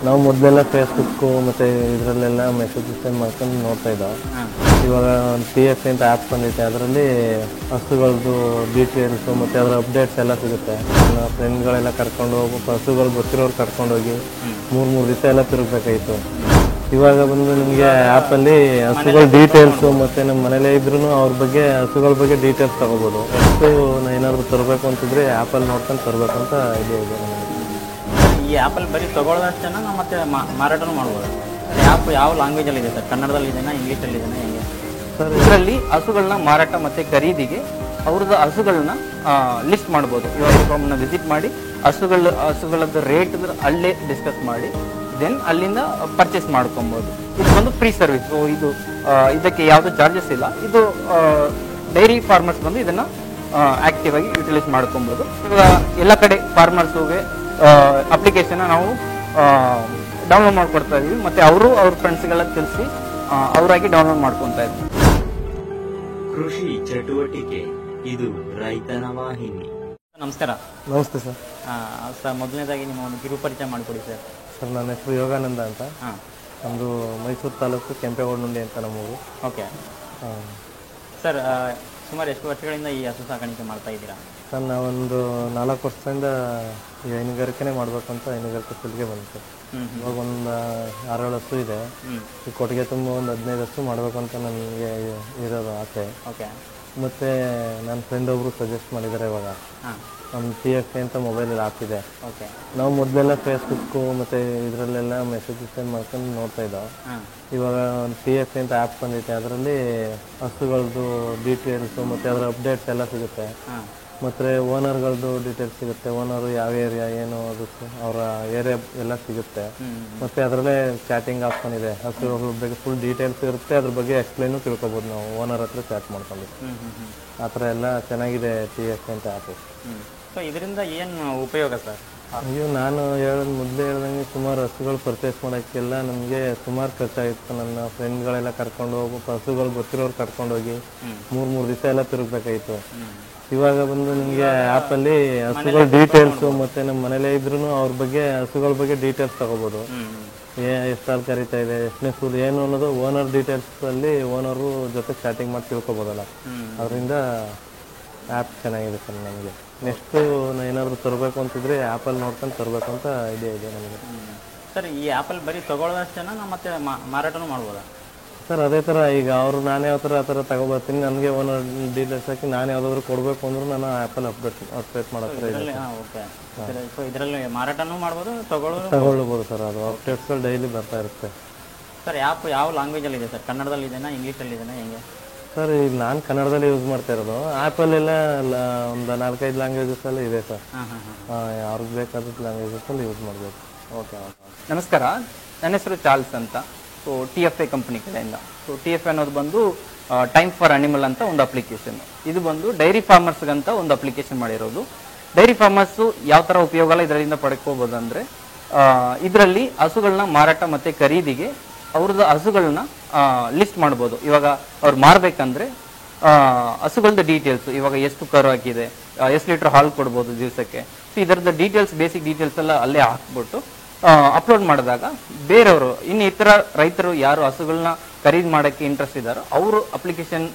ನಾವು ಮೊದಲೆಲ್ಲ ಫೇಸ್ಬುಕ್ಕು ಮತ್ತು ಇದರಲ್ಲೆಲ್ಲ ಮೆಸೇಜ್ ಸೆಂಡ್ ಮಾಡ್ಕೊಂಡು ನೋಡ್ತಾ ಇದ್ದೋ. ಇವಾಗ ಪಿ ಎಫ್ ಅಂತ ಆ್ಯಪ್ ಬಂದೈತೆ, ಅದರಲ್ಲಿ ಹಸುಗಳದ್ದು ಡೀಟೇಲ್ಸು ಮತ್ತು ಅದರ ಅಪ್ಡೇಟ್ಸ್ ಎಲ್ಲ ಸಿಗುತ್ತೆ. ನನ್ನ ಫ್ರೆಂಡ್ಗಳೆಲ್ಲ ಕರ್ಕೊಂಡು ಹೋಗಿ ಹಸುಗಳು ಗೊತ್ತಿರೋರು ಕರ್ಕೊಂಡೋಗಿ 3 ದಿವಸ ಎಲ್ಲ ತಿರುಗಬೇಕಾಯಿತು. ಇವಾಗ ಬಂದು ನಿಮಗೆ ಆ್ಯಪಲ್ಲಿ ಹಸುಗಳ ಡೀಟೇಲ್ಸು ಮತ್ತು ನಮ್ಮ ಮನೇಲೇ ಇದ್ರೂ ಅವ್ರ ಬಗ್ಗೆ ಹಸುಗಳ ಬಗ್ಗೆ ಡೀಟೇಲ್ಸ್ ತೊಗೋಬೋದು. ಎಷ್ಟು ಏನಾದರೂ ತರಬೇಕು ಅಂತಿದ್ರೆ ಆ್ಯಪಲ್ಲಿ ನೋಡ್ಕೊಂಡು ತರಬೇಕು ಅಂತ ಐಡಿಯಾ ಇದೆ ನನಗೆ. ಈ ಆ್ಯಪಲ್ಲಿ ಬರೀ ತೊಗೊಳ್ಳೋದಷ್ಟೇ ಮತ್ತು ಮಾರಾಟನೂ ಮಾಡ್ಬೋದು. ಆ್ಯಪ್ ಯಾವ ಲ್ಯಾಂಗ್ವೇಜಲ್ಲಿ ಇದೆ ಸರ್? ಕನ್ನಡದಲ್ಲಿ ಇದೆಯಾ, ಇಂಗ್ಲೀಷಲ್ಲಿ ಇದೆಯಾ, ಹೆಂಗೆ ಸರ್? ಇದರಲ್ಲಿ ಹಸುಗಳನ್ನ ಮಾರಾಟ ಮತ್ತು ಖರೀದಿಗೆ ಅವ್ರದ್ದು ಹಸುಗಳನ್ನ ಲಿಸ್ಟ್ ಮಾಡ್ಬೋದು. ಇವಾಗ ಫಾರ್ಮ್ನ ವಿಸಿಟ್ ಮಾಡಿ ಹಸುಗಳದ್ದು ರೇಟ್ ಅಲ್ಲೇ ಡಿಸ್ಕಸ್ ಮಾಡಿ ದೆನ್ ಅಲ್ಲಿಂದ ಪರ್ಚೇಸ್ ಮಾಡ್ಕೊಬೋದು. ಇದು ಒಂದು ಫ್ರೀ ಸರ್ವಿಸ್. ಇದು ಇದಕ್ಕೆ ಯಾವುದೇ ಚಾರ್ಜಸ್ ಇಲ್ಲ. ಇದು ಡೈರಿ ಫಾರ್ಮರ್ಸ್ ಬಂದು ಇದನ್ನು ಆ್ಯಕ್ಟಿವ್ ಆಗಿ ಯುಟಿಲೈಸ್ ಮಾಡ್ಕೊಬೋದು. ಇವಾಗ ಎಲ್ಲ ಕಡೆ ಫಾರ್ಮರ್ಸ್ಗೆ ಅಪ್ಲಿಕೇಶನ್ನ ನಾವು ಡೌನ್ಲೋಡ್ ಮಾಡ್ಕೊಡ್ತಾ ಇದೀವಿ ಮತ್ತು ಅವರು ಅವ್ರ ಫ್ರೆಂಡ್ಸ್ಗೆಲ್ಲ ತಿಳಿಸಿ ಅವರಾಗಿ ಡೌನ್ಲೋಡ್ ಮಾಡ್ಕೊತಾ ಇದ್ದಾರೆ. ಕೃಷಿ ಚಟುವಟಿಕೆ ಇದು ರೈತನ ವಾಹಿನಿ. ನಮಸ್ಕಾರ. ನಮಸ್ತೆ ಸರ್. ಸರ್, ಮೊದಲನೇದಾಗಿ ನಿಮ್ಮ ಒಂದು ಕಿರು ಪರಿಚಯ ಮಾಡಿಕೊಡಿ ಸರ್. ಸರ್, ನನ್ನ ಹೆಸರು ಯೋಗಾನಂದ ಅಂತ. ನಮ್ಮದು ಮೈಸೂರು ತಾಲೂಕು ಕೆಂಪೇಗೌಡನುಂಡಿ ಅಂತ ನಮ್ಮೂರು. ಓಕೆ ಸರ್, ಸುಮಾರು ಎಷ್ಟು ವರ್ಷಗಳಿಂದ ಈ ಹಸು ಸಾಕಾಣಿಕೆ ಮಾಡ್ತಾ ಇದ್ದೀರಾ? ಸರ್, ನಾವೊಂದು 4 ವರ್ಷದಿಂದ ಈ ಹೈನುಗಾರಿಕೆನೇ ಮಾಡಬೇಕು ಅಂತ ಹೈನುಗಾರಿಕೆ ಫೀಲ್ಡ್ಗೆ ಬಂತು. ಇವಾಗ ಒಂದು 6-7 ಹಸು ಇದೆ. ಈ ಕೊಟ್ಟಿಗೆ ತುಂಬ ಒಂದು 15 ಹಸು ಮಾಡಬೇಕು ಅಂತ ನನಗೆ ಇರೋದು ಆಸೆ. ಓಕೆ. ಮತ್ತು ನನ್ನ ಫ್ರೆಂಡ್ ಒಬ್ಬರು ಸಜೆಸ್ಟ್ ಮಾಡಿದ್ದಾರೆ. ಇವಾಗ ನಮ್ಮ ಪಿ ಎಫ್ ಅಂತ ಮೊಬೈಲಲ್ಲಿ ಆ್ಯಪ್ ಇದೆ. ಓಕೆ. ನಾವು ಮೊದಲೆಲ್ಲ ಫೇಸ್ಬುಕ್ಕು ಮತ್ತು ಇದರಲ್ಲೆಲ್ಲ ಮೆಸೇಜ್ ಸೆಂಡ್ ಮಾಡ್ಕೊಂಡು ನೋಡ್ತಾ ಇದ್ದೋ. ಇವಾಗ ಒಂದು ಪಿ ಎಫ್ ಅಂತ ಆ್ಯಪ್ ಬಂದೈತೆ, ಅದರಲ್ಲಿ ಹಸುಗಳದ್ದು ಡೀಟೇಲ್ಸು ಮತ್ತು ಅದರ ಅಪ್ಡೇಟ್ಸ್ ಎಲ್ಲ ಸಿಗುತ್ತೆ. ಮತ್ತು ಓನರ್ಗಳದ್ದು ಡೀಟೇಲ್ಸ್ ಸಿಗುತ್ತೆ. ಓನರು ಯಾವ ಏರಿಯಾ ಏನು ಅದು ಅವರ ಏರಿಯಾ ಎಲ್ಲ ಸಿಗುತ್ತೆ. ಮತ್ತು ಅದರಲ್ಲೇ ಚಾಟಿಂಗ್ ಆಪ್ಷನ್ ಇದೆ. ಹಸುಗಳ ಬಗ್ಗೆ ಫುಲ್ ಡೀಟೇಲ್ಸ್ ಇರುತ್ತೆ. ಅದ್ರ ಬಗ್ಗೆ ಎಕ್ಸ್ಪ್ಲೈನು ತಿಳ್ಕೊಬೋದು ನಾವು ಓನರ್ ಹತ್ರ ಚಾಟ್ ಮಾಡ್ಕೊಂಡು. ಆ ಥರ ಎಲ್ಲ ಚೆನ್ನಾಗಿದೆ ಪಿ ಎಫ್ ಅಂತ ಆ್ಯಪು. ಸೊ ಇದರಿಂದ ಏನು ಉಪಯೋಗ ಸರ್? ಅಯ್ಯೋ, ನಾನು ಮೊದಲೇ ಹೇಳ್ದಂಗೆ ಸುಮಾರು ಹಸುಗಳು ಪರ್ಚೇಸ್ ಮಾಡೋಕ್ಕೆಲ್ಲ ನಮಗೆ ಸುಮಾರು ಖರ್ಚಾಗಿತ್ತು. ನನ್ನ ಫ್ರೆಂಡ್ಗಳೆಲ್ಲ ಕರ್ಕೊಂಡು ಹೋಗಿ ಹಸುಗಳು ಗೊತ್ತಿರೋರು ಕರ್ಕೊಂಡೋಗಿ 3 ದಿವಸ ಎಲ್ಲ ತಿರುಗಬೇಕಾಯಿತು. ಇವಾಗ ಬಂದು ನಿಮಗೆ ಆ್ಯಪಲ್ಲಿ ಹಸುಗಳ ಡೀಟೇಲ್ಸು ಮತ್ತು ನಮ್ಮ ಮನೇಲೇ ಇದ್ರೂ ಅವ್ರ ಬಗ್ಗೆ ಹಸುಗಳ ಬಗ್ಗೆ ಡೀಟೇಲ್ಸ್ ತೊಗೋಬೋದು. ಎಷ್ಟು ಹಾಲು ಕರೀತಾ ಇದೆ, ಎಷ್ಟನೇ ಸೂಲ್ ಏನು ಅನ್ನೋದು ಓನರ್ ಡೀಟೇಲ್ಸಲ್ಲಿ ಓನರು ಜೊತೆ ಚಾಟಿಂಗ್ ಮಾಡಿ ತಿಳ್ಕೊಬೋದಲ್ಲ. ಅದರಿಂದ ಆ್ಯಪ್ ಚೆನ್ನಾಗಿದೆ ಸರ್ ನನಗೆ. ನೆಕ್ಸ್ಟು ಏನಾದರೂ ತರಬೇಕು ಅಂತಿದ್ರೆ ಆ್ಯಪಲ್ಲಿ ನೋಡ್ಕೊಂಡು ತರಬೇಕು ಅಂತ ಐಡಿಯಾ ಇದೆ ನನಗೆ. ಸರ್, ಈ ಆ್ಯಪಲ್ಲಿ ಬರೀ ತೊಗೊಳ್ಳೋದಷ್ಟೇ ಮತ್ತು ಮಾರಾಟನೂ ಮಾಡ್ಬೋದಾ? ಸರ್, ಅದೇ ಥರ ಈಗ ಅವರು ನಾನು ಯಾವ ಥರ ಆ ಥರ ತಗೊಬರ್ತೀನಿ. ನನಗೆ ಓನರ್ ಡೀಟೇಲ್ಸ್ ಹಾಕಿ ನಾನು ಯಾವುದಾದ್ರೂ ಕೊಡಬೇಕು ಅಂದ್ರೂ ನಾನು ಆ್ಯಪಲ್ಲಿ ಅಪ್ಡೇಟ್ ಮಾಡೋ ಥರ ಇದೆ. ಓಕೆ. ಸೊ ಇದರಲ್ಲಿ ಮಾರಾಟನೂ ಮಾಡ್ಬೋದು, ತಗೊಳ್ಬೋದು ಸರ್. ಅದು ಅಪ್ಡೇಟ್ಸ್ಗಳು ಡೈಲಿ ಬರ್ತಾ ಇರುತ್ತೆ. ಸರ್, ಆ್ಯಪ್ ಯಾವ ಲ್ಯಾಂಗ್ವೇಜಲ್ಲಿ ಇದೆ ಸರ್? ಕನ್ನಡದಲ್ಲಿ ಇದೆಯಾ, ಇಂಗ್ಲೀಷಲ್ಲಿ ಇದೆಯಾ, ಹೆಂಗೆ ಸರ್? ಈಗ ನಾನು ಕನ್ನಡದಲ್ಲಿ ಯೂಸ್ ಮಾಡ್ತಾ ಇರೋದು. ಆ್ಯಪಲ್ಲೆಲ್ಲ ಒಂದು 4-5 ಲ್ಯಾಂಗ್ವೇಜಸಲ್ಲಿ ಇದೆ ಸರ್. ಯಾವ್ರಿಗೆ ಬೇಕಾದ ಲ್ಯಾಂಗ್ವೇಜಸಲ್ಲಿ ಯೂಸ್ ಮಾಡಬೇಕು. ಓಕೆ. ನಮಸ್ಕಾರ, ನನ್ನ ಹೆಸರು ಚಾರ್ಲ್ಸ್ ಅಂತ. ಸೊ TFA ಕಂಪ್ನಿ ಕಡೆಯಿಂದ. ಸೊ TFA ಅನ್ನೋದು ಬಂದು ಟೈಮ್ ಫಾರ್ ಅನಿಮಲ್ ಅಂತ ಒಂದು ಅಪ್ಲಿಕೇಶನ್. ಇದು ಬಂದು ಡೈರಿ ಫಾರ್ಮರ್ಸ್ಗಂತ ಒಂದು ಅಪ್ಲಿಕೇಶನ್ ಮಾಡಿರೋದು. ಡೈರಿ ಫಾರ್ಮರ್ಸು ಯಾವ ಥರ ಉಪಯೋಗ ಇದರಿಂದ ಪಡ್ಕೋಬೋದು ಅಂದರೆ, ಇದರಲ್ಲಿ ಹಸುಗಳನ್ನ ಮಾರಾಟ ಮತ್ತು ಖರೀದಿಗೆ ಅವ್ರದ್ದು ಹಸುಗಳನ್ನ ಲಿಸ್ಟ್ ಮಾಡ್ಬೋದು. ಇವಾಗ ಅವ್ರು ಮಾರಬೇಕಂದ್ರೆ ಹಸುಗಳದ್ದು ಡೀಟೇಲ್ಸು, ಇವಾಗ ಎಷ್ಟು ಕರು ಹಾಕಿದೆ, ಎಷ್ಟು ಲೀಟ್ರ್ ಹಾಲು ಕೊಡ್ಬೋದು ದಿವಸಕ್ಕೆ, ಸೊ ಇದರದ್ದು ಡೀಟೇಲ್ಸ್, ಬೇಸಿಕ್ ಡೀಟೇಲ್ಸ್ ಎಲ್ಲ ಅಲ್ಲೇ ಹಾಕ್ಬಿಟ್ಟು ಅಪ್ಲೋಡ್ ಮಾಡಿದಾಗ ಬೇರೆಯವರು, ಇನ್ನು ಇತರ ರೈತರು ಯಾರು ಹಸುಗಳನ್ನ ಖರೀದಿ ಮಾಡೋಕ್ಕೆ ಇಂಟ್ರೆಸ್ಟ್ ಇದ್ದಾರೋ ಅವರು ಅಪ್ಲಿಕೇಶನ್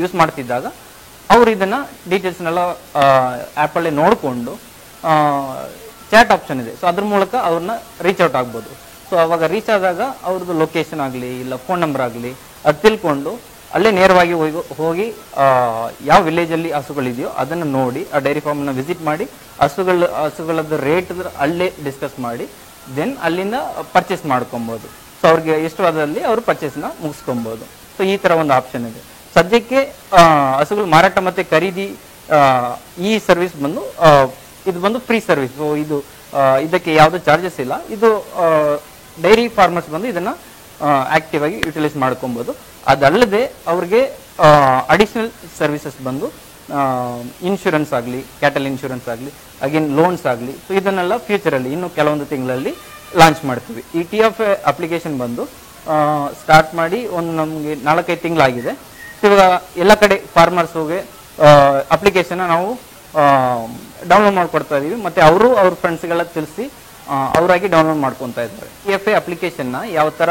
ಯೂಸ್ ಮಾಡ್ತಿದ್ದಾಗ ಅವರು ಇದನ್ನು ಡೀಟೇಲ್ಸ್ನೆಲ್ಲ ಆ್ಯಪಲ್ಲೇ ನೋಡಿಕೊಂಡು ಚಾಟ್ ಆಪ್ಷನ್ ಇದೆ. ಸೊ ಅದ್ರ ಮೂಲಕ ಅವ್ರನ್ನ ರೀಚ್ ಔಟ್ ಆಗ್ಬೋದು. ಸೊ ಅವಾಗ ರೀಚ್ ಆದಾಗ ಅವ್ರದ್ದು ಲೊಕೇಶನ್ ಆಗಲಿ ಇಲ್ಲ ಫೋನ್ ನಂಬರ್ ಆಗಲಿ ಅದು ತಿಳ್ಕೊಂಡು ಅಲ್ಲೇ ನೇರವಾಗಿ ಯಾವ ವಿಲೇಜಲ್ಲಿ ಹಸುಗಳಿದೆಯೋ ಅದನ್ನು ನೋಡಿ ಆ ಡೈರಿ ಫಾರ್ಮ್ನ ವಿಸಿಟ್ ಮಾಡಿ ಹಸುಗಳದ್ದು ರೇಟ್ ಅಲ್ಲೇ ಡಿಸ್ಕಸ್ ಮಾಡಿ ದೆನ್ ಅಲ್ಲಿಂದ ಪರ್ಚೇಸ್ ಮಾಡ್ಕೊಬೋದು. ಸೊ ಅವ್ರಿಗೆ ಇಷ್ಟವಾದಲ್ಲಿ ಅವರು ಪರ್ಚೇಸ್ನ ಮುಗಿಸ್ಕೊಬೋದು. ಸೊ ಈ ಥರ ಒಂದು ಆಪ್ಷನ್ ಇದೆ. ಸದ್ಯಕ್ಕೆ ಹಸುಗಳು ಮಾರಾಟ ಮತ್ತು ಖರೀದಿ ಈ ಸರ್ವಿಸ್ ಬಂದು ಇದು ಬಂದು ಫ್ರೀ ಸರ್ವಿಸ್. ಸೊ ಇದಕ್ಕೆ ಯಾವುದೇ ಚಾರ್ಜಸ್ ಇಲ್ಲ. ಇದು ಡೈರಿ ಫಾರ್ಮರ್ಸ್ ಬಂದು ಇದನ್ನು ಆ್ಯಕ್ಟಿವ್ ಆಗಿ ಯುಟಿಲೈಸ್ ಮಾಡ್ಕೊಬೋದು. ಅದಲ್ಲದೆ ಅವ್ರಿಗೆ ಅಡಿಷ್ನಲ್ ಸರ್ವಿಸಸ್ ಬಂದು ಇನ್ಶೂರೆನ್ಸ್ ಆಗಲಿ, ಕ್ಯಾಟಲ್ ಇನ್ಶೂರೆನ್ಸ್ ಆಗಲಿ, ಅಗೇನ್ ಲೋನ್ಸ್ ಆಗಲಿ, ಸೊ ಇದನ್ನೆಲ್ಲ ಫ್ಯೂಚರಲ್ಲಿ ಇನ್ನು ಕೆಲವೊಂದು ತಿಂಗಳಲ್ಲಿ ಲಾಂಚ್ ಮಾಡ್ತೀವಿ. ಈ TFA ಅಪ್ಲಿಕೇಶನ್ ಬಂದು ಸ್ಟಾರ್ಟ್ ಮಾಡಿ ಒಂದು ನಮಗೆ 4-5 ತಿಂಗಳಾಗಿದೆ. ಇವಾಗ ಎಲ್ಲ ಕಡೆ ಫಾರ್ಮರ್ಸ್ಗೆ ಅಪ್ಲಿಕೇಶನ್ನ ನಾವು ಡೌನ್ಲೋಡ್ ಮಾಡ್ಕೊಡ್ತಾ ಇದೀವಿ ಮತ್ತು ಅವರು ಅವ್ರ ಫ್ರೆಂಡ್ಸ್ಗೆಲ್ಲ ತಿಳಿಸಿ ಅವರಾಗಿ ಡೌನ್ಲೋಡ್ ಮಾಡ್ಕೊತಾ ಇದ್ದಾರೆ. TFA ಅಪ್ಲಿಕೇಶನ್ನ ಯಾವ ಥರ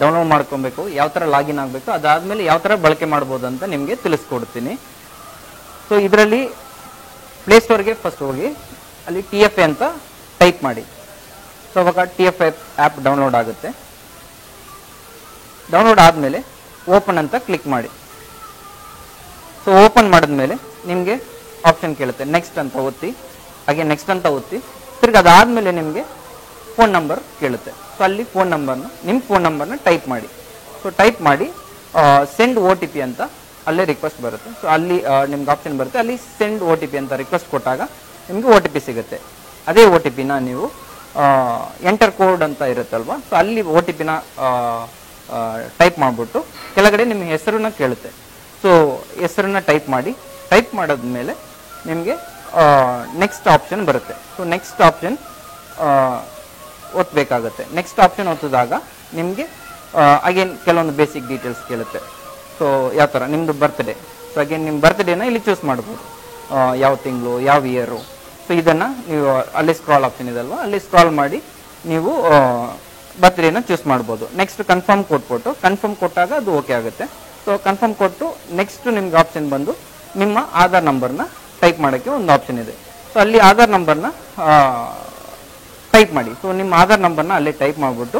ಡೌನ್ಲೋಡ್ ಮಾಡ್ಕೊಬೇಕು, ಯಾವ ಥರ ಲಾಗಿನ್ ಆಗಬೇಕು, ಅದಾದಮೇಲೆ ಯಾವ ಥರ ಬಳಕೆ ಮಾಡ್ಬೋದು ಅಂತ ನಿಮಗೆ ತಿಳಿಸ್ಕೊಡ್ತೀನಿ. ಸೊ ಇದರಲ್ಲಿ ಪ್ಲೇಸ್ಟೋರ್ಗೆ ಫಸ್ಟ್ ಹೋಗಿ ಅಲ್ಲಿ TFA ಅಂತ ಟೈಪ್ ಮಾಡಿ. ಸೊ ಅವಾಗ TFA ಆ್ಯಪ್ ಡೌನ್ಲೋಡ್ ಆಗುತ್ತೆ. ಡೌನ್ಲೋಡ್ ಆದಮೇಲೆ ಓಪನ್ ಅಂತ ಕ್ಲಿಕ್ ಮಾಡಿ. ಸೊ ಓಪನ್ ಮಾಡಿದ್ಮೇಲೆ ನಿಮಗೆ ಆಪ್ಷನ್ ಕೇಳುತ್ತೆ, ನೆಕ್ಸ್ಟ್ ಅಂತ ಒತ್ತಿ, ಹಾಗೆ ನೆಕ್ಸ್ಟ್ ಅಂತ ಒತ್ತಿ, ತಿರ್ಗಿ ಅದಾದಮೇಲೆ ನಿಮಗೆ ಫೋನ್ ನಂಬರ್ ಕೇಳುತ್ತೆ. ಸೊ ಅಲ್ಲಿ ನಿಮ್ಮ ಫೋನ್ ನಂಬರ್ನ ಟೈಪ್ ಮಾಡಿ. ಸೊ ಟೈಪ್ ಮಾಡಿ ಸೆಂಡ್ OTP ಅಂತ ಅಲ್ಲೇ ರಿಕ್ವೆಸ್ಟ್ ಬರುತ್ತೆ. ಸೊ ಅಲ್ಲಿ ನಿಮ್ಗೆ ಆಪ್ಷನ್ ಬರುತ್ತೆ, ಅಲ್ಲಿ ಸೆಂಡ್ OTP ಅಂತ ರಿಕ್ವೆಸ್ಟ್ ಕೊಟ್ಟಾಗ ನಿಮಗೆ OTP ಸಿಗುತ್ತೆ. ಅದೇ OTPನ ನೀವು ಎಂಟರ್ ಕೋಡ್ ಅಂತ ಇರುತ್ತಲ್ವಾ, ಸೊ ಅಲ್ಲಿ OTPನ ಟೈಪ್ ಮಾಡಿಬಿಟ್ಟು ಕೆಳಗಡೆ ನಿಮ್ಮ ಹೆಸರನ್ನ ಕೇಳುತ್ತೆ. ಸೊ ಹೆಸರನ್ನ ಟೈಪ್ ಮಾಡಿ, ಟೈಪ್ ಮಾಡಿದ್ಮೇಲೆ ನಿಮಗೆ ನೆಕ್ಸ್ಟ್ ಆಪ್ಷನ್ ಬರುತ್ತೆ. ಸೊ ನೆಕ್ಸ್ಟ್ ಆಪ್ಷನ್ ಒತ್ತಬೇಕಾಗತ್ತೆ. ನೆಕ್ಸ್ಟ್ ಆಪ್ಷನ್ ಒತ್ತಿದಾಗ ನಿಮಗೆ ಅಗೇನ್ ಕೆಲವೊಂದು ಬೇಸಿಕ್ ಡೀಟೇಲ್ಸ್ ಕೇಳುತ್ತೆ. ಸೊ ಯಾವ ಥರ ನಿಮ್ಮದು ಬರ್ತ್ಡೇ, ಸೊ ಅಗೇನ್ ನಿಮ್ಮ ಬರ್ತ್ಡೇನ ಇಲ್ಲಿ ಚೂಸ್ ಮಾಡ್ಬೋದು, ಯಾವ ತಿಂಗಳು, ಯಾವ ಇಯರು. ಸೊ ಇದನ್ನು ನೀವು ಅಲ್ಲಿ ಸ್ಕ್ರಾಲ್ ಆಪ್ಷನ್ ಇದಲ್ವಾ, ಅಲ್ಲಿ ಸ್ಕ್ರಾಲ್ ಮಾಡಿ ನೀವು ಬರ್ತ್ಡೇನ ಚೂಸ್ ಮಾಡ್ಬೋದು. ನೆಕ್ಸ್ಟ್ ಕನ್ಫರ್ಮ್ ಕೊಟ್ಬಿಟ್ಟು, ಕನ್ಫರ್ಮ್ ಕೊಟ್ಟಾಗ ಅದು ಓಕೆ ಆಗುತ್ತೆ. ಸೊ ಕನ್ಫರ್ಮ್ ಕೊಟ್ಟು ನೆಕ್ಸ್ಟ್ ನಿಮ್ಗೆ ಆಪ್ಷನ್ ಬಂದು ನಿಮ್ಮ ಆಧಾರ್ ನಂಬರ್ನ ಟೈಪ್ ಮಾಡೋಕ್ಕೆ ಒಂದು ಆಪ್ಷನ್ ಇದೆ. ಸೊ ಅಲ್ಲಿ ಆಧಾರ್ ನಂಬರ್ನ ಟೈಪ್ ಮಾಡಿ. ಸೊ ನಿಮ್ಮ ಆಧಾರ್ ನಂಬರ್ನ ಅಲ್ಲಿ ಟೈಪ್ ಮಾಡಿಬಿಟ್ಟು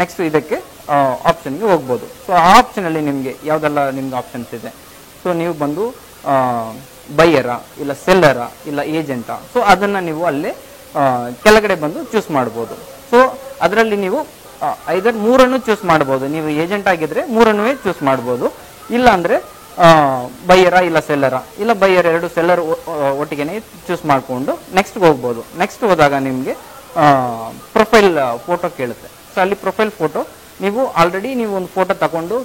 ನೆಕ್ಸ್ಟ್ ಇದಕ್ಕೆ ಆಪ್ಷನ್ಗೆ ಹೋಗ್ಬೋದು. ಸೊ ಆ ಆಪ್ಷನಲ್ಲಿ ನಿಮಗೆ ಯಾವುದೆಲ್ಲ ನಿಮ್ಗೆ ಆಪ್ಷನ್ಸ್ ಇದೆ. ಸೊ ನೀವು ಬಂದು ಬೈಯರಾ, ಇಲ್ಲ ಸೆಲ್ಲರಾ, ಇಲ್ಲ ಏಜೆಂಟಾ, ಸೊ ಅದನ್ನು ನೀವು ಅಲ್ಲೇ ಕೆಳಗಡೆ ಬಂದು ಚೂಸ್ ಮಾಡ್ಬೋದು. ಸೊ ಅದರಲ್ಲಿ ನೀವು ಐದರ್ ಮೂರನ್ನು ಚೂಸ್ ಮಾಡ್ಬೋದು. ನೀವು ಏಜೆಂಟ್ ಆಗಿದ್ರೆ ಮೂರನ್ನು ಚೂಸ್ ಮಾಡ್ಬೋದು. ಇಲ್ಲ ಅಂದರೆ ಬೈಯರಾ ಇಲ್ಲ ಸೆಲ್ಲರಾ, ಇಲ್ಲ ಬೈಯರ್ ಎರಡು ಸೆಲ್ಲರ್ ಒಟ್ಟಿಗೆ ಚೂಸ್ ಮಾಡಿಕೊಂಡು ನೆಕ್ಸ್ಟ್ಗೆ ಹೋಗ್ಬೋದು. ನೆಕ್ಸ್ಟ್ ಹೋದಾಗ ನಿಮಗೆ ಪ್ರೊಫೈಲ್ ಫೋಟೋ ಕೇಳುತ್ತೆ. ಸೊ ಅಲ್ಲಿ ಪ್ರೊಫೈಲ್ ಫೋಟೋ ನೀವು ಆಲ್ರೆಡಿ ನೀವು ಒಂದು ಫೋಟೋ ತಗೊಂಡು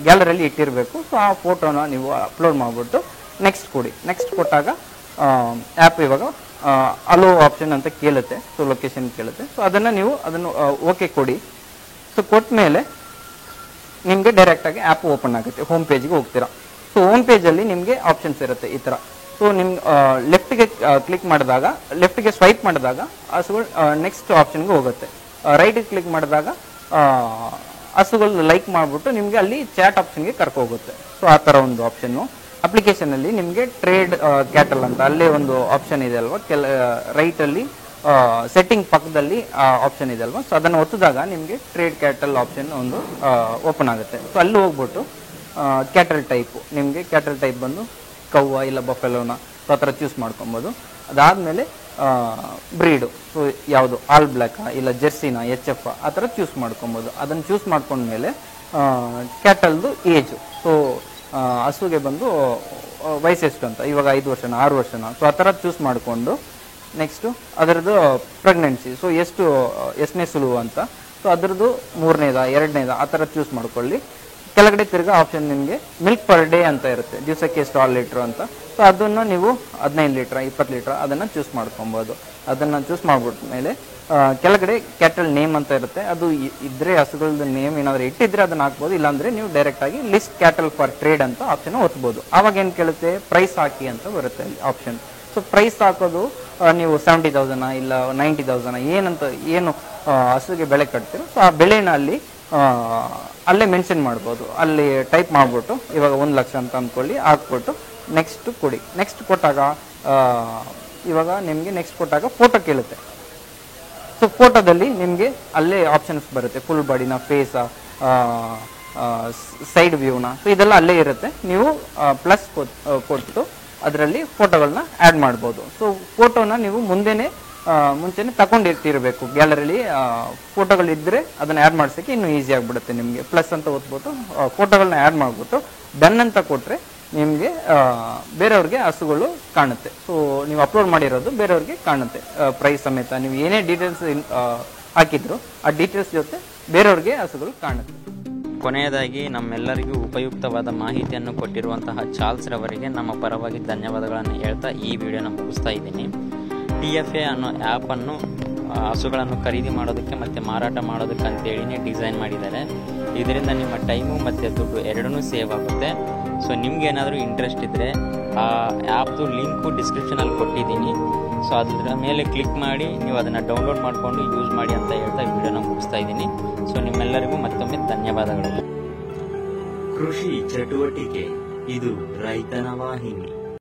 ಗ್ಯಾಲರಿಯಲ್ಲಿ ಇಟ್ಟಿರಬೇಕು. ಸೊ ಆ ಫೋಟೋನ ನೀವು ಅಪ್ಲೋಡ್ ಮಾಡಿಬಿಟ್ಟು ನೆಕ್ಸ್ಟ್ ಕೊಡಿ. ನೆಕ್ಸ್ಟ್ ಕೊಟ್ಟಾಗ ಆ್ಯಪ್ ಇವಾಗ ಅಲೋ ಆಪ್ಷನ್ ಅಂತ ಕೇಳುತ್ತೆ. ಸೊ ಲೊಕೇಶನ್ ಕೇಳುತ್ತೆ. ಸೊ ಅದನ್ನು ಓಕೆ ಕೊಡಿ. ಸೊ ಕೊಟ್ಟ ಮೇಲೆ ನಿಮಗೆ ಡೈರೆಕ್ಟಾಗಿ ಆ್ಯಪ್ ಓಪನ್ ಆಗುತ್ತೆ. ಹೋಮ್ ಪೇಜ್ಗೆ ಹೋಗ್ತೀರಾ. ಸೊ ಹೋಮ್ ಪೇಜಲ್ಲಿ ನಿಮಗೆ ಆಪ್ಷನ್ಸ್ ಇರುತ್ತೆ ಈ ಥರ. ಸೊ ನಿಮ್ಗೆ ಲೆಫ್ಟ್ಗೆ ಕ್ಲಿಕ್ ಮಾಡಿದಾಗ, ಲೆಫ್ಟ್ಗೆ ಸ್ವೈಪ್ ಮಾಡಿದಾಗ ಹಸುಗಳು ನೆಕ್ಸ್ಟ್ ಆಪ್ಷನ್ಗೆ ಹೋಗುತ್ತೆ. ರೈಟ್ಗೆ ಕ್ಲಿಕ್ ಮಾಡಿದಾಗ ಹಸುಗಳು ಲೈಕ್ ಮಾಡಿಬಿಟ್ಟು ನಿಮಗೆ ಅಲ್ಲಿ ಚಾಟ್ ಆಪ್ಷನ್ಗೆ ಕರ್ಕೋಗುತ್ತೆ. ಸೊ ಆ ಥರ ಒಂದು ಆಪ್ಷನ್ನು. ಅಪ್ಲಿಕೇಶನಲ್ಲಿ ನಿಮಗೆ ಟ್ರೇಡ್ ಕ್ಯಾಟಲ್ ಅಂತ ಅಲ್ಲೇ ಒಂದು ಆಪ್ಷನ್ ಇದೆ ಅಲ್ವಾ, ರೈಟಲ್ಲಿ ಸೆಟ್ಟಿಂಗ್ ಪಕ್ಕದಲ್ಲಿ ಆಪ್ಷನ್ ಇದೆ ಅಲ್ವಾ. ಸೊ ಅದನ್ನು ಒತ್ತಿದಾಗ ನಿಮಗೆ ಟ್ರೇಡ್ ಕ್ಯಾಟಲ್ ಆಪ್ಷನ್ ಒಂದು ಓಪನ್ ಆಗುತ್ತೆ. ಸೊ ಅಲ್ಲಿ ಹೋಗ್ಬಿಟ್ಟು ಕ್ಯಾಟಲ್ ಟೈಪು, ನಿಮಗೆ ಕ್ಯಾಟಲ್ ಟೈಪ್ ಬಂದು ಕವ್ವ ಇಲ್ಲ ಬಫೆಲೋನ, ಸೊ ಆ ಥರ ಚೂಸ್ ಮಾಡ್ಕೊಬೋದು. ಅದಾದಮೇಲೆ ಬ್ರೀಡು, ಸೊ ಯಾವುದು ಆಲ್ ಬ್ಲ್ಯಾಕಾ ಇಲ್ಲ ಜೆರ್ಸಿನ HF ಆ ಥರ ಚೂಸ್ ಮಾಡ್ಕೊಬೋದು. ಅದನ್ನು ಚೂಸ್ ಮಾಡ್ಕೊಂಡ್ಮೇಲೆ ಕ್ಯಾಟಲ್ದು ಏಜು, ಸೊ ಹಸುಗೆ ಬಂದು ವಯಸ್ಸೆಷ್ಟು ಅಂತ, ಇವಾಗ 5 ವರ್ಷನ 6 ವರ್ಷನ, ಸೊ ಆ ಥರ ಚೂಸ್ ಮಾಡಿಕೊಂಡು ನೆಕ್ಸ್ಟು ಅದರದ್ದು ಪ್ರೆಗ್ನೆನ್ಸಿ, ಸೊ ಎಷ್ಟನೇ ಸುಳುವು ಅಂತ, ಸೊ ಅದರದ್ದು 3ನೇದ 2ನೇದ ಆ ಥರ ಚೂಸ್ ಮಾಡ್ಕೊಳ್ಳಿ. ಕೆಳಗಡೆ ತಿರ್ಗಾ ಆಪ್ಷನ್ ನಿಮಗೆ ಮಿಲ್ಕ್ ಪರ್ ಡೇ ಅಂತ ಇರುತ್ತೆ, ದಿವಸಕ್ಕೆ ಎಷ್ಟು 6 ಲೀಟ್ರ್ ಅಂತ. ಸೊ ಅದನ್ನು ನೀವು 15 ಲೀಟ್ರ್ 20 ಲೀಟ್ರ್ ಅದನ್ನು ಚೂಸ್ ಮಾಡ್ಕೊಬೋದು. ಅದನ್ನು ಚೂಸ್ ಮಾಡ್ಬಿಟ್ಮೇಲೆ ಕೆಳಗಡೆ ಕ್ಯಾಟಲ್ ನೇಮ್ ಅಂತ ಇರುತ್ತೆ. ಅದು ಇದ್ದರೆ ಹಸುಗಳದ್ದು ನೇಮ್ ಏನಾದರೂ ಇಟ್ಟಿದ್ರೆ ಅದನ್ನು ಹಾಕ್ಬೋದು. ಇಲ್ಲಾಂದರೆ ನೀವು ಡೈರೆಕ್ಟಾಗಿ ಲಿಸ್ಟ್ ಕ್ಯಾಟಲ್ ಫಾರ್ ಟ್ರೇಡ್ ಅಂತ ಆಪ್ಷನ್ ಒತ್ಬೋದು. ಆವಾಗ ಏನು ಕೇಳುತ್ತೆ, ಪ್ರೈಸ್ ಹಾಕಿ ಅಂತ ಬರುತ್ತೆ ಅಲ್ಲಿ ಆಪ್ಷನ್. ಸೊ ಪ್ರೈಸ್ ಹಾಕೋದು ನೀವು 70,000 ಇಲ್ಲ 90,000 ಏನು ಹಸುಗೆ ಬೆಲೆ ಕಟ್ತೀರೋ, ಸೊ ಆ ಬೆಲೆನ ಅಲ್ಲಿ ಅಲ್ಲೇ ಮೆನ್ಷನ್ ಮಾಡ್ಬೋದು. ಅಲ್ಲಿ ಟೈಪ್ ಮಾಡಿಬಿಟ್ಟು ಇವಾಗ 1 ಲಕ್ಷ ಅಂತ ಅಂದ್ಕೊಳ್ಳಿ, ಹಾಕ್ಬಿಟ್ಟು ನೆಕ್ಸ್ಟ್ ಕೊಡಿ. ನೆಕ್ಸ್ಟ್ ಕೊಟ್ಟಾಗ ಇವಾಗ ನಿಮಗೆ ನೆಕ್ಸ್ಟ್ ಕೊಟ್ಟಾಗ ಫೋಟೋ ಕೇಳುತ್ತೆ. ಸೊ ಫೋಟೋದಲ್ಲಿ ನಿಮಗೆ ಅಲ್ಲೇ ಆಪ್ಷನ್ಸ್ ಬರುತ್ತೆ, ಫುಲ್ ಬಾಡಿನ, ಫೇಸಾ, ಸೈಡ್ ವ್ಯೂನ, ಸೊ ಇದೆಲ್ಲ ಅಲ್ಲೇ ಇರುತ್ತೆ. ನೀವು ಪ್ಲಸ್ ಕೊಟ್ಟು ಅದರಲ್ಲಿ ಫೋಟೋಗಳನ್ನ ಆ್ಯಡ್ ಮಾಡ್ಬೋದು. ಸೊ ಫೋಟೋನ ನೀವು ಮುಂಚೆನೇ ತಗೊಂಡಿರ್ತಿರಬೇಕು. ಗ್ಯಾಲರಿಲಿ ಫೋಟೋಗಳಿದ್ದರೆ ಅದನ್ನು ಆ್ಯಡ್ ಮಾಡ್ಸೋಕ್ಕೆ ಇನ್ನೂ ಈಸಿ ಆಗಿಬಿಡುತ್ತೆ ನಿಮಗೆ. ಪ್ಲಸ್ ಅಂತ ಓದ್ಬಿಟ್ಟು ಫೋಟೋಗಳನ್ನ ಆ್ಯಡ್ ಮಾಡಿಬಿಟ್ಟು ಡನ್ ಅಂತ ಕೊಟ್ಟರೆ ನಿಮಗೆ ಬೇರೆಯವ್ರಿಗೆ ಹಸುಗಳು ಕಾಣುತ್ತೆ. ಸೊ ನೀವು ಅಪ್ಲೋಡ್ ಮಾಡಿರೋದು ಬೇರೆಯವ್ರಿಗೆ ಕಾಣುತ್ತೆ ಪ್ರೈಸ್ ಸಮೇತ. ನೀವು ಏನೇ ಡೀಟೇಲ್ಸ್ ಹಾಕಿದ್ರು ಆ ಡೀಟೇಲ್ಸ್ ಜೊತೆ ಬೇರೆಯವ್ರಿಗೆ ಹಸುಗಳು ಕಾಣುತ್ತೆ. ಕೊನೆಯದಾಗಿ ನಮ್ಮೆಲ್ಲರಿಗೂ ಉಪಯುಕ್ತವಾದ ಮಾಹಿತಿಯನ್ನು ಕೊಟ್ಟಿರುವಂತಹ ಚಾರ್ಲ್ಸ್ ರವರಿಗೆ ನಮ್ಮ ಪರವಾಗಿ ಧನ್ಯವಾದಗಳನ್ನು ಹೇಳ್ತಾ ಈ ವಿಡಿಯೋನ ಮುಗಿಸ್ತಾ ಇದ್ದೀನಿ. TFA ಅನ್ನೋ ಆ್ಯಪನ್ನು ಹಸುಗಳನ್ನು ಖರೀದಿ ಮಾಡೋದಕ್ಕೆ ಮತ್ತು ಮಾರಾಟ ಮಾಡೋದಕ್ಕೆ ಅಂತೇಳಿನೇ ಡಿಸೈನ್ ಮಾಡಿದ್ದಾರೆ. ಇದರಿಂದ ನಿಮ್ಮ ಟೈಮು ಮತ್ತು ದುಡ್ಡು ಎರಡನ್ನೂ ಸೇವ್ ಆಗುತ್ತೆ. ಸೊ ನಿಮ್ಗೇನಾದರೂ ಇಂಟ್ರೆಸ್ಟ್ ಇದ್ದರೆ ಆ ಆ್ಯಪ್ದು ಲಿಂಕು ಡಿಸ್ಕ್ರಿಪ್ಷನಲ್ಲಿ ಕೊಟ್ಟಿದ್ದೀನಿ. ಸೊ ಅದರ ಮೇಲೆ ಕ್ಲಿಕ್ ಮಾಡಿ ನೀವು ಅದನ್ನು ಡೌನ್ಲೋಡ್ ಮಾಡಿಕೊಂಡು ಯೂಸ್ ಮಾಡಿ ಅಂತ ಹೇಳ್ತಾ ಈ ವಿಡಿಯೋನ ಮುಗಿಸ್ತಾ ಇದ್ದೀನಿ. ಸೊ ನಿಮ್ಮೆಲ್ಲರಿಗೂ ಮತ್ತೊಮ್ಮೆ ಧನ್ಯವಾದಗಳು. ಕೃಷಿ ಚಟುವಟಿಕೆ ಇದು ರೈತನ ವಾಹಿನಿ.